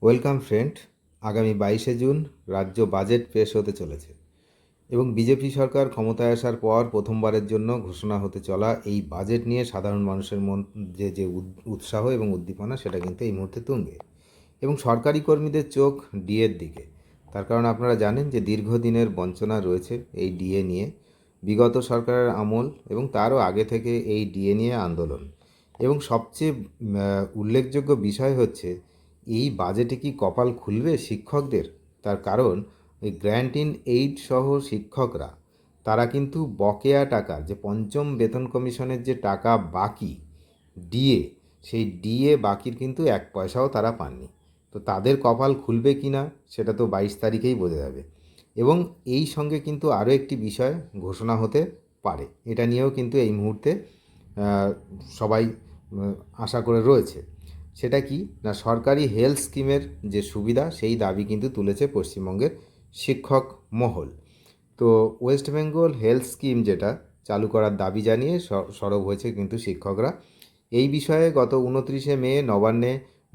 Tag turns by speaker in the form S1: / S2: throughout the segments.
S1: Welcome friend. আগামী 22শে June রাজ্য budget পেশ হতে চলেছে এবং বিজেপি সরকার ক্ষমতায় আসার পর প্রথমবারের জন্য ঘোষণা হতে চলা এই বাজেট নিয়ে সাধারণ মানুষের মধ্যে যে উৎসাহ এবং উদ্দীপনা সেটা কিন্তু এই মুহূর্তে তুঙ্গে এবং সরকারি কর্মীদের চোখ ডিএর দিকে। তার কারণ আপনারা জানেন যে দীর্ঘদিনের বঞ্চনা রয়েছে এই ডিএ নিয়ে। বিগত সরকারের আমল এবং তারও আগে থেকে এই ডিএ নিয়ে আন্দোলন এবং সবচেয়ে উল্লেখযোগ্য বিষয় হচ্ছে এই বাজেটে কি কপাল খুলবে শিক্ষকদের। তার কারণ ওই গ্র্যান্ট ইন এইড সহ শিক্ষকরা তারা কিন্তু বকেয়া টাকার যে পঞ্চম বেতন কমিশনের যে টাকা বাকি ডিএ, সেই ডিএ বাকির কিন্তু 1 পয়সাও তারা পাননি। তো তাদের কপাল খুলবে কি না সেটা তো 22 তারিখেই বোঝা যাবে। এবং এই সঙ্গে কিন্তু আরও একটি বিষয় ঘোষণা হতে পারে, এটা নিয়েও কিন্তু এই মুহূর্তে সবাই আশা করে রয়েছে। সেটা কি না, সরকারি হেলথ স্কিমের যে সুবিধা সেই দাবি কিন্তু তুলেছে পশ্চিমবঙ্গের শিক্ষক মহল। তো ওয়েস্ট বেঙ্গল হেলথ স্কিম যেটা চালু করার দাবি জানিয়ে সরব হয়েছে কিন্তু শিক্ষকরা। এই বিষয়ে গত 29শে মে নবান্নে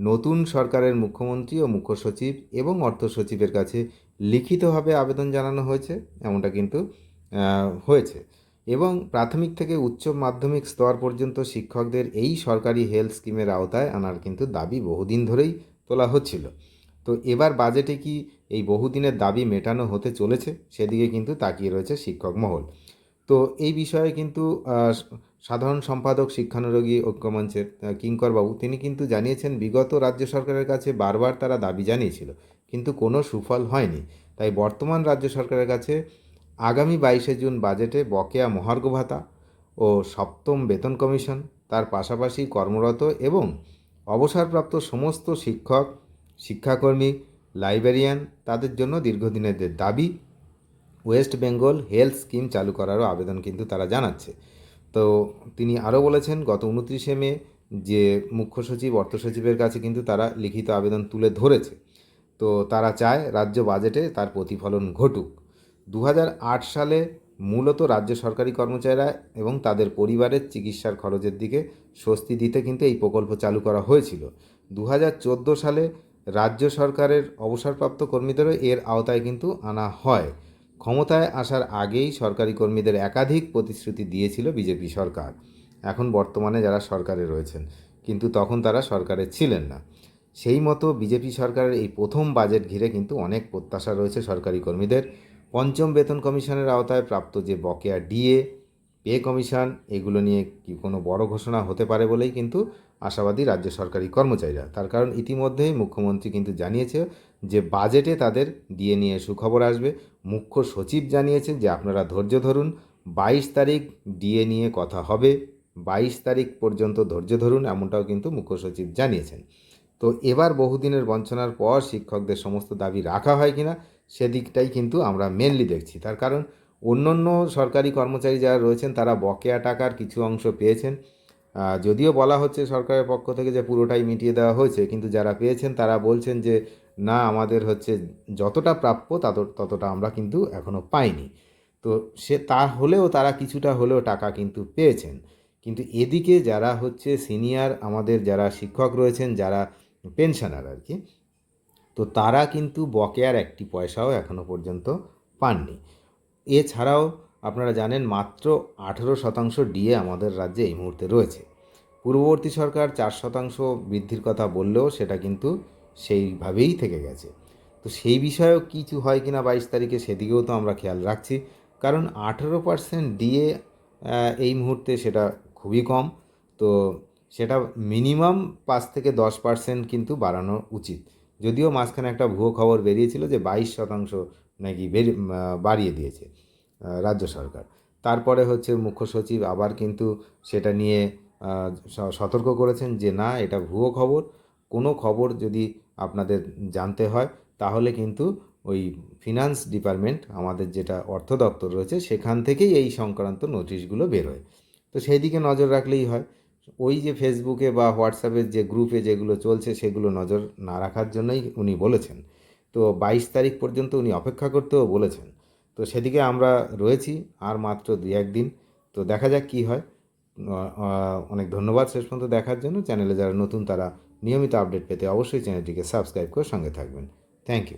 S1: নতুন সরকারের মুখ্যমন্ত্রী ও মুখ্য সচিব এবং অর্থ সচিবের কাছে লিখিতভাবে আবেদন জানানো হয়েছে, এমনটা কিন্তু হয়েছে। এবং প্রাথমিক থেকে উচ্চ মাধ্যমিক স্তর পর্যন্ত শিক্ষকদের এই সরকারি হেলথ স্কিমের আওতায় আনার কিন্তু দাবি বহুদিন ধরেই তোলা হচ্ছিল। তো এবার বাজেটে কি এই বহুদিনের দাবি মেটানো হতে চলেছে সেদিকে কিন্তু তাকিয়ে রয়েছে শিক্ষক মহল। তো এই বিষয়ে কিন্তু সাধারণ সম্পাদক শিক্ষানুরাগী ঐক্যমঞ্চের কিঙ্করবাবু তিনি কিন্তু জানিয়েছেন বিগত রাজ্য সরকারের কাছে বারবার তারা দাবি জানিয়েছিল কিন্তু কোনো সুফল হয়নি। তাই বর্তমান রাজ্য সরকারের কাছে আগামী 22শে জুন বাজেটে বকেয়া মহার্ঘ ভাতা ও সপ্তম বেতন কমিশন, তার পাশাপাশি কর্মরত এবং অবসরপ্রাপ্ত সমস্ত শিক্ষক, শিক্ষাকর্মী, লাইব্রেরিয়ান তাদের জন্য দীর্ঘদিনের দাবি ওয়েস্ট বেঙ্গল হেলথ স্কিম চালু করারও আবেদন কিন্তু তারা জানাচ্ছে। তো তিনি আরও বলেছেন গত 29শে মে যে মুখ্য সচিব অর্থ সচিবের কাছে কিন্তু তারা লিখিত আবেদন তুলে ধরেছে। তো তারা চায় রাজ্য বাজেটে তার প্রতিফলন ঘটুক। 2008 সালে মূলত রাজ্য সরকারি কর্মচারীরা এবং তাদের পরিবারের চিকিৎসার খরচের দিকে স্বস্তি দিতে কিন্তু এই প্রকল্প চালু করা হয়েছিল। 2014 সালে রাজ্য সরকারের অবসরপ্রাপ্ত কর্মীদেরও এর আওতায় কিন্তু আনা হয়। ক্ষমতায় আসার আগেই সরকারি কর্মীদের একাধিক প্রতিশ্রুতি দিয়েছিল বিজেপি সরকার, এখন বর্তমানে যারা সরকারে রয়েছেন, কিন্তু তখন তারা সরকারে ছিলেন না। সেই মতো বিজেপি সরকারের এই প্রথম বাজেট ঘিরে কিন্তু অনেক প্রত্যাশা রয়েছে সরকারি কর্মীদের। পঞ্চম বেতন কমিশনের আওতায় প্রাপ্ত যে বকেয়া ডিএ, পে কমিশন, এগুলো নিয়ে কি কোনো বড় ঘোষণা হতে পারে বলেই কিন্তু আশাবাদী রাজ্য সরকারি কর্মচারীরা। তার কারণ ইতিমধ্যেই মুখ্যমন্ত্রী কিন্তু জানিয়েছে যে বাজেটে তাদের ডিএ নিয়ে সুখবর আসবে। মুখ্য সচিব জানিয়েছে যে আপনারা ধৈর্য ধরুন, 22 তারিখ ডিএ নিয়ে কথা হবে, 22 তারিখ পর্যন্ত ধৈর্য ধরুন, এমনটাও কিন্তু মুখ্য সচিব জানিয়েছেন। তো এবার বহুদিনের বঞ্চনার পর শিক্ষকদের সমস্ত দাবি রাখা হয় কিনা সেদিকটাই কিন্তু আমরা মেনলি দেখছি। তার কারণ অন্য সরকারি কর্মচারী যারা রয়েছেন তারা বকেয়া টাকার কিছু অংশ পেয়েছেন, যদিও বলা হচ্ছে সরকারের পক্ষ থেকে যে পুরোটাই মিটিয়ে দেওয়া হয়েছে, কিন্তু যারা পেয়েছেন তারা বলছেন যে না, আমাদের হচ্ছে যতটা প্রাপ্য ততটা আমরা কিন্তু এখনও পাইনি। তো সে তা হলেও তারা কিছুটা হলেও টাকা কিন্তু পেয়েছেন। কিন্তু এদিকে যারা হচ্ছে সিনিয়র আমাদের যারা শিক্ষক রয়েছেন, যারা পেনশনার আর কি, তো তারা কিন্তু বকেয়ার 1 পয়সাও এখনও পর্যন্ত পাননি। এছাড়াও আপনারা জানেন মাত্র 18% ডিএ আমাদের রাজ্যে এই মুহূর্তে রয়েছে। পূর্ববর্তী সরকার 4% বৃদ্ধির কথা বললেও সেটা কিন্তু সেইভাবেই থেকে গেছে। তো সেই বিষয়েও কিছু হয় কিনা 22 তারিখে সেদিকেও তো আমরা খেয়াল রাখছি। কারণ 18% ডিএ এই মুহূর্তে সেটা খুবই কম। তো সেটা মিনিমাম 5 থেকে 10% কিন্তু বাড়ানো উচিত। যদিও মাঝখানে একটা ভুয়ো খবর বেরিয়েছিল যে 22% নাকি বাড়িয়ে দিয়েছে রাজ্য সরকার। তারপরে হচ্ছে মুখ্য সচিব আবার কিন্তু সেটা নিয়ে সতর্ক করেছেন যে না, এটা ভুয়ো খবর। কোনো খবর যদি আপনাদের জানতে হয় তাহলে কিন্তু ওই ফিনান্স ডিপার্টমেন্ট, আমাদের যেটা অর্থ দপ্তর রয়েছে, সেখান থেকেই এই সংক্রান্ত নোটিশগুলো বেরোয়। তো সেই দিকে নজর রাখলেই হয়। ওই যে ফেসবুকে বা হোয়াটসঅ্যাপের যে গ্রুপে যেগুলো চলছে সেগুলো নজর না রাখার জন্যই উনি বলেছেন। তো 22 তারিখ পর্যন্ত উনি অপেক্ষা করতেও বলেছেন। তো সেদিকে আমরা রয়েছি আর মাত্র 2-1 দিন। তো দেখা যাক কী হয়। অনেক ধন্যবাদ শেষ পর্যন্ত দেখার জন্য। চ্যানেলে যারা নতুন তারা নিয়মিত আপডেট পেতে অবশ্যই চ্যানেলটিকে সাবস্ক্রাইব করে সঙ্গে থাকবেন। Thank you.